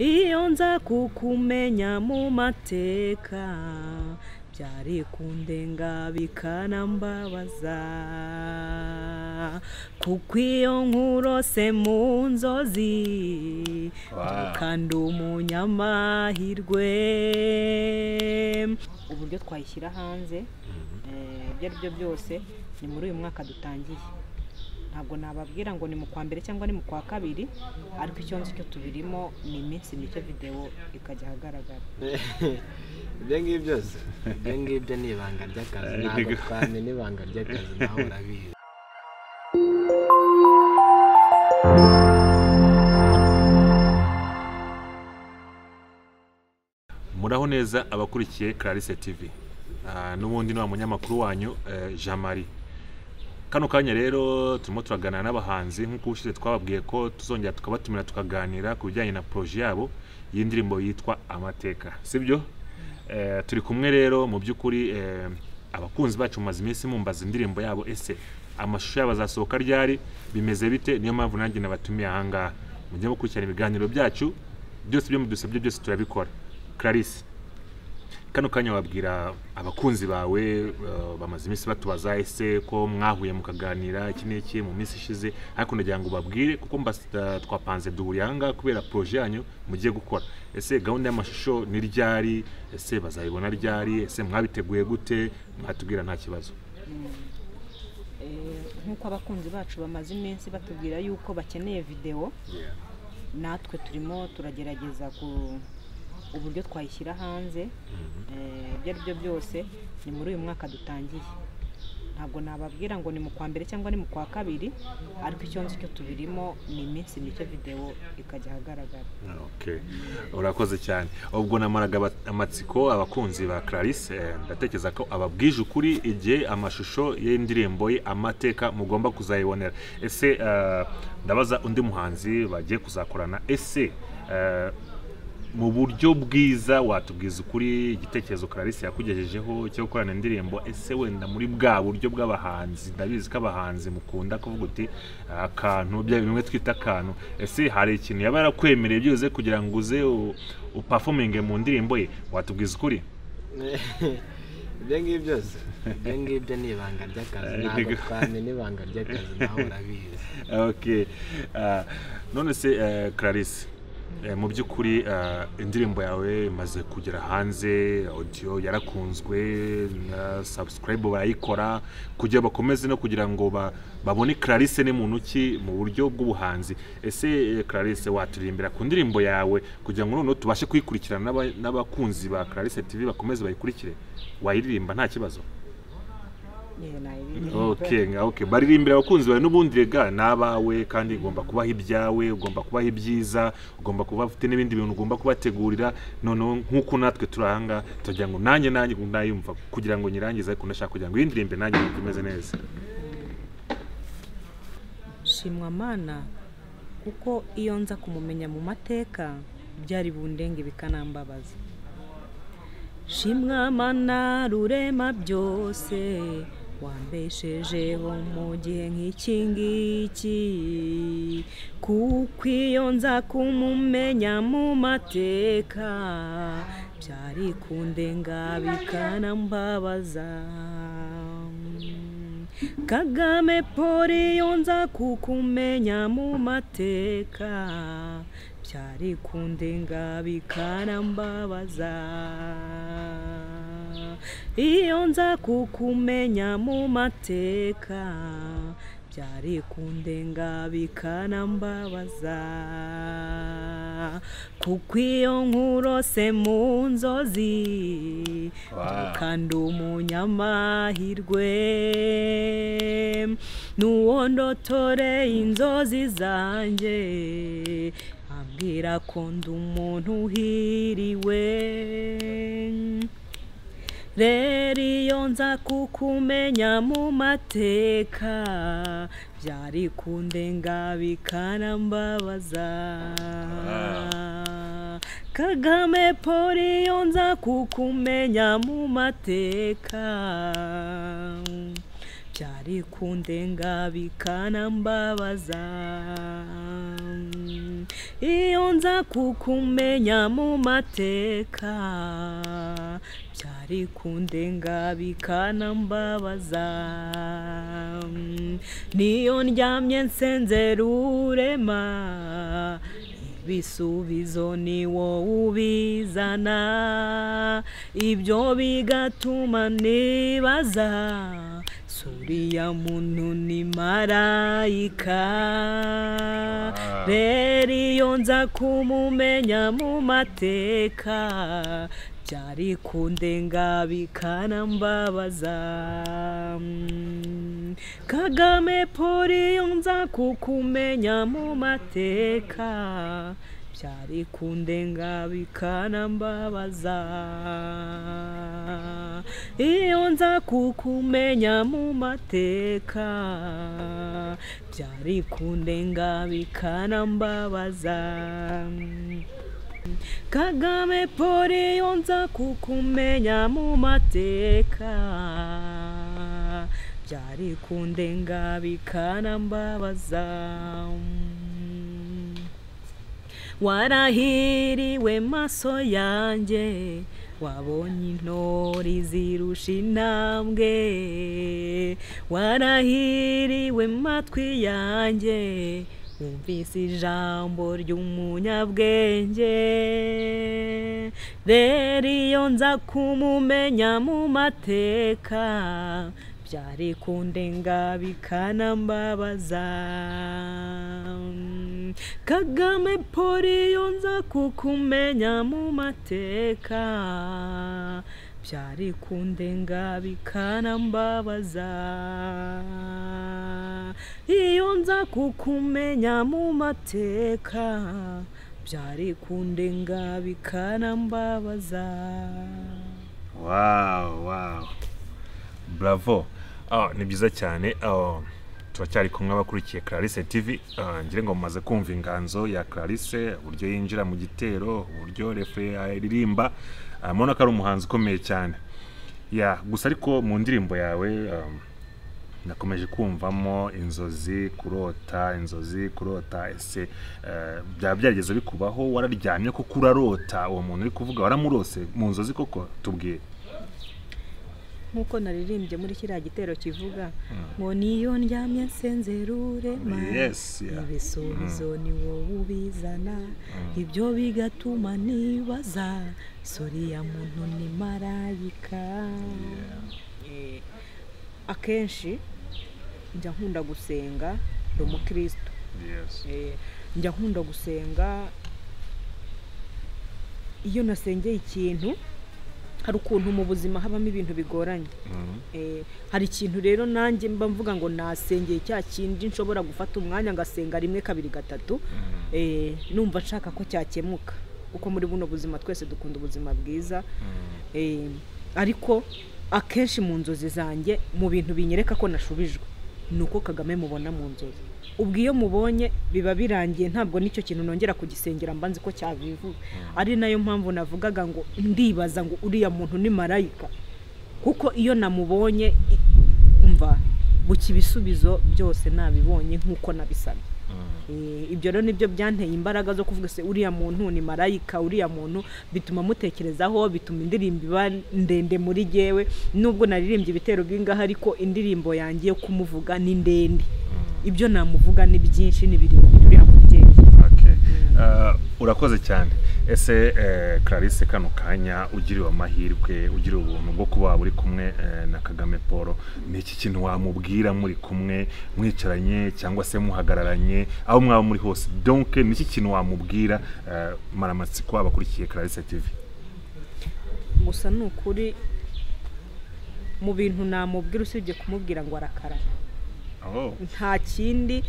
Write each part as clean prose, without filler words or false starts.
iyo nza kukumenya mu mateka byari kundenga bikanambabaza kuko iyo nkurose mu nzozi kandi umunyamahirwe uburyo twayishyira hanze ibyo ari byo byose ni muri uyu mwaka dutangiye ntabwo nababwira ngo ni mu kwa mbere cyangwa ni mu kwa kabiri ariko icyo nzi cyo tubirimo ni iminsi mike video ikajya ahagaragara ibyo ngibyo byose ibyo ngibyo ni ibanga ry'akazi ntabwo twamenya ibanga ry'akazi nawe urabizi muraho neza abakurikiye Clarisse TV n'ubundi ni umunyamakuru wanyu Jean Marie kano kanya rero turimo turaganira n'abahanzi nk'uko ushize twababwiye ko tuzongera tukabatumira tukaganira ku bijyanye na projet yabo y'indirimbo yitwa Amateka sibyo turi kumwe rero mu by'ukuri abakunzi bacu maze iminsi mumbaza indirimbo yabo ese amashusho yabazasohoka ryari bimeze bite niyo mpamvu nanjye nabatumiye ahangaha mujye mukurikirana ibiganiro byacu byose byo mudusabye byose turabikora Clarisse kano kanya wabwira abakunzi bawe bamaze iminsi batubaza ese ko mwahuye mukaganira iki n'iki mu minsi ishize ariko ndagira ngo babwire kuko twapanze duhuriye ahangaha kubera projet yanyu mugiye gukora ese gahunda y'amashusho ni ryari ese bazayibona ryari ese mwabiteguye gute mwatubwira nta kibazo nk'uko abakunzi bacu bamaze iminsi batubwira yuko bakeneye video natwe turimo turagerageza ku uburyo twayishyira hanze ibyo ari byo byose ni muri uyu mwaka dutangiye ntabwo nababwira ngo ni mu kwa mbere cyangwa ni mu kwa kabiri ariko icyo nzi cyo tubirimo ni iminsi mike video ikajya ahagaragara urakoze cyane ubwo namaraga amatsiko abakunzi ba Clarisse ndatekereza ko ababwije ukuri igihe amashusho y'indirimbo ye Amateka mugomba kuzayibonera ese ndabaza undi muhanzi bagiye kuzakorana ese mu buryo bwiza watubwiza ukuri igitekerezo Clarisse yakugejejeho cyo gukorana indirimbo ese wenda muri bwa buryo bw'abahanzi ndabizi ko abahanzi mukunda kuvuga uti akantu bya bimwe twita akantu ese hari ikintu yaba yarakwemereye byuze kugira ngo uze uperforminge mu ndirimbo ye watubwiza ukuri ibyo ngibyo byose ibyo ngibyo ni ibanga ry'akazi ntabwo twamenya ibanga ry'akazi nawe urabizi none se Clarisse mu by'ukuri indirimbo yawe imaze kugera hanze audio yarakunzwe na subscribe barayikora kugira bakomeze no kugira ngo babone Clarisse ni muntu ki mu buryo bw'ubuhanzi ese Clarisse waturirimbira ku ndirimbo yawe kugira ngo noneho tubashe kuyikurikirana n'abakunzi ba Clarisse TV bakomeze bayikurikire wayiririmba nta kibazo baririmbira abakunzi bawe n'ubundi rega nabawe kandi ugomba kubaha ibyawe ugomba kubaha ibyiza ugomba kuba ufite n'ibindi bintu ugomba kubategurira noneho nk'uko natwe turahanga tugira ngo nanjye ndayumva kugira ngo nyirangize ariko ndashaka kugira ngo yindirimbe nanjye imeze neza shimwa mana kuko iyo nza kumumenya mu mateka byari bundenge bikanambabaza shimwa mana rurema byose wambeshejeho mu gihe nk'iki ngiki kuko iyo nza kumumenya mu mateka byari kundenga bikanambabaza Kagame pori iyo nza kukumenya mu mateka byari kundenga bikanambabaza iyo nza kukumenya mu mateka byari kundenga bikanambabaza kuko iyo nkurose mu nzozi kandi umunyamahirwe n'uwo ndotore inzozi zanjye ambwira ko ndi umuntu uhiriwe rero iyo nza kukumenya mu mateka byari kundenga bikanambabaza Kagame pori iyo nza kukumenya mu mateka byari kundenga bikanambabaza iyo nza kukumenya mu mateka byari kundenga bikanambabaza niyo ndyamye nsenzera urema ibisubizo ni wowe ubizana ibyo bigatuma nibaza suriya muntu ni marayika rero iyo nza kumumenya mu mateka byari kundenga bikanambabaza Kagame pori iyo nza kukumenya mu mateka byari kundenga bikanambabaza iyo nza kukumenya mu mateka byari kundenga bikanambabaza Kagame pori iyo nza kukumenya mu mateka byari kundenga bikanambabaza warahiriwe maso yanjye wabonye intore zirusha intambwe warahiriwe matwi yanjye wumvise ijambo ry'umunyabwenge rero iyo nza kumumenya mu mateka byari kundenga bikanambabaza Kagame pori iyo nza kukumenya mu mateka byari kundenga bikanambabaza iyo nza kukumenya mu mateka byari kundenga bikanambabaza. Wow, bravo. Ni byiza cyane. Turacyari kumwe abakurikiye Clarisse TV. Ngire ngo mumaze kumva inganzo ya Clarisse, uburyo yinjira mu gitero, uburyo refre aririmba. Mubona ko ari umuhanzi ukomeye cyane. Gusa ariko mu ndirimbo yawe nakomeje kumvamo inzozi kurota ese byageze bikubaho wararyamye ko kurarota uwo muntu uri kuvuga waramurose mu nzozi koko tubwiye nkuko naririmbye muri kiriya gitero kivuga ngo niyo ndyamye nsenzerure ibisubizo ni wowe ubizana ibyo bigatuma nibaza suriya muntu ni marayika. Akenshi njya nkunda gusenga ndi umukristo. Njya nkunda gusenga iyo nasengeye ikintu hari ukuntu mu buzima habamo ibintu bigoranye. Hari ikintu rero nanjye mba mvuga ngo nasengeye cya kindi nshobora gufata umwanya ngasenga rimwe kabiri gatatu numva nshaka ko cyakemuka kuko muri buno buzima twese dukunda ubuzima bwiza. Ariko akenshi mu nzozi zanjye mu bintu binyereka ko nashubijwe nuko Kagame mubona mu nzozi. Ubwo iyo mubonye biba birangiye ntabwo nicyo kintu nongera kugisengera mbanzi ko cyabivuga. Ari nayo mpamvu navugaga ngo ndibaza ngo uriya muntu ni marayika kuko iyo namubonye umva buki bisubizo byose nabibonye nkuko nabisabye. Ibyo rero nibyo byanteye imbaraga zo kuvuga se uriya muntu ni marayika, uriya muntu bituma mutekerezaho, bituma indirimbo iba ndende muri jewe. Nubwo naririmbye ibitero bw'ingaha ariko indirimbo yanjye yo kumuvuga ni ndende. Ibyo namuvuga ni byinshi n'ibirimo uriya mubyeyi. Urakoze cyane. Ese Clarisse kano kanya ugiriwe amahirwe ugiriwe ubuntu bwo kuba uri kumwe na Kagame Paul, ni iki kintu wamubwira muri kumwe mwicaranye cyangwa se muhagararanye aho mwaba muri hose? Donc ni iki kintu wamubwira maramatsiko abakurikiye Clarisse TV? Gusa nukuri mu bintu namubwira usibye kumubwira ngo arakara. Nta kindi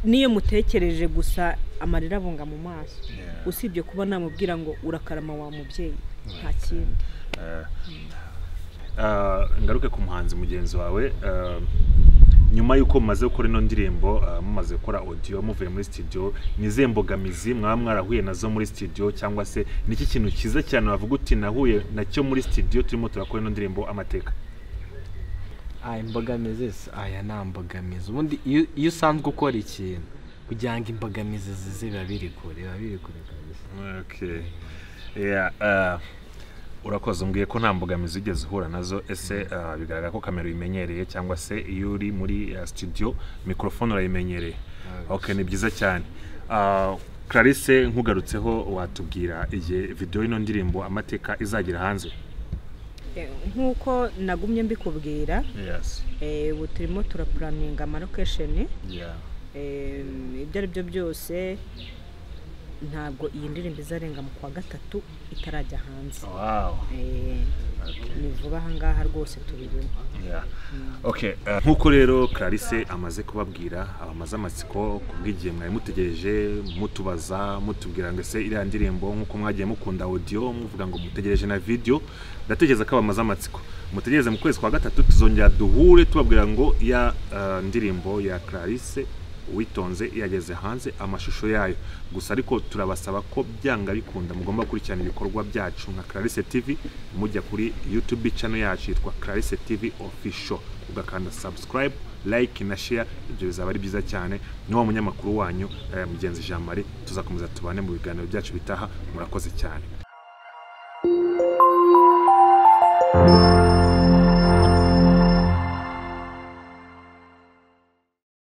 niyo mutekereje gusa amarira abunga mu maso. Usibye kuba namubwira ngo urakarama wa mubyeyi nta kindi. Ngaruke ku muhanzi mugenzi wawe, nyuma yuko mumaze gukora ino ndirimbo mumaze gukora audio muvuye muri studio, nize mbogamizi mwaba mwarahuye nazo muri studio cyangwa se niki kintu kiza cyane wavuga uti nahuye nacyo muri studio turimo turakora ino ndirimbo Amateka? Imbogamizi nta mbogamizi. Ubundi iyo usanzwe ukora ikintu kugira ngo imbogamizi ziba biri kure kabisa. Okay. Urakoze umbwiye ko nta mbogamizi ugeze uhura nazo, ese bigaragara ko kamera uyimenyereye cyangwa se iyo uri muri studio microphone urayimenyereye. Okay, ni byiza cyane. Clarisse, nkugarutseho watubwira igihe video y'ino ndirimbo Amateka izagira hanze? Nkuko nagumye mbikubwira, ubu turimo turapuraninga location. Ibyo ari byo byose ntabwo iyi ndirimbo izarenga mu kwa gatatu itarajya hanze. Ni vuba ahangaha rwose tubirimo. Okay, nkuko rero Clarisse amaze kubabwira abamaze amatsiko kubw'igihe mwari mutegereje mutubaza mutubwira ngo ese iriya ndirimbo nkuko mwagiye mukunda audio muvuga ngo mutegereje na video, ndategereza ko abamaze amatsiko mutegereze mu kwezi kwa gatatu tuzongera duhure tubabwira ngo ya ndirimbo ya Clarisse witonze yageze hanze amashusho yayo. Gusa ariko turabasaba ko byanga bikunda mugomba gukurikirana ibikorwa byacu nka Clarisse TV, mujya kuri YouTube channel yacu yitwa Clarisse TV official, ugakanda subscribe, like na share, ibyo bizaba ari byiza cyane. Ni wa munyamakuru wanyu mugenzi Jean Marie, tuzakomeza tubane mu biganiro byacu bitaha. Murakoze cyane.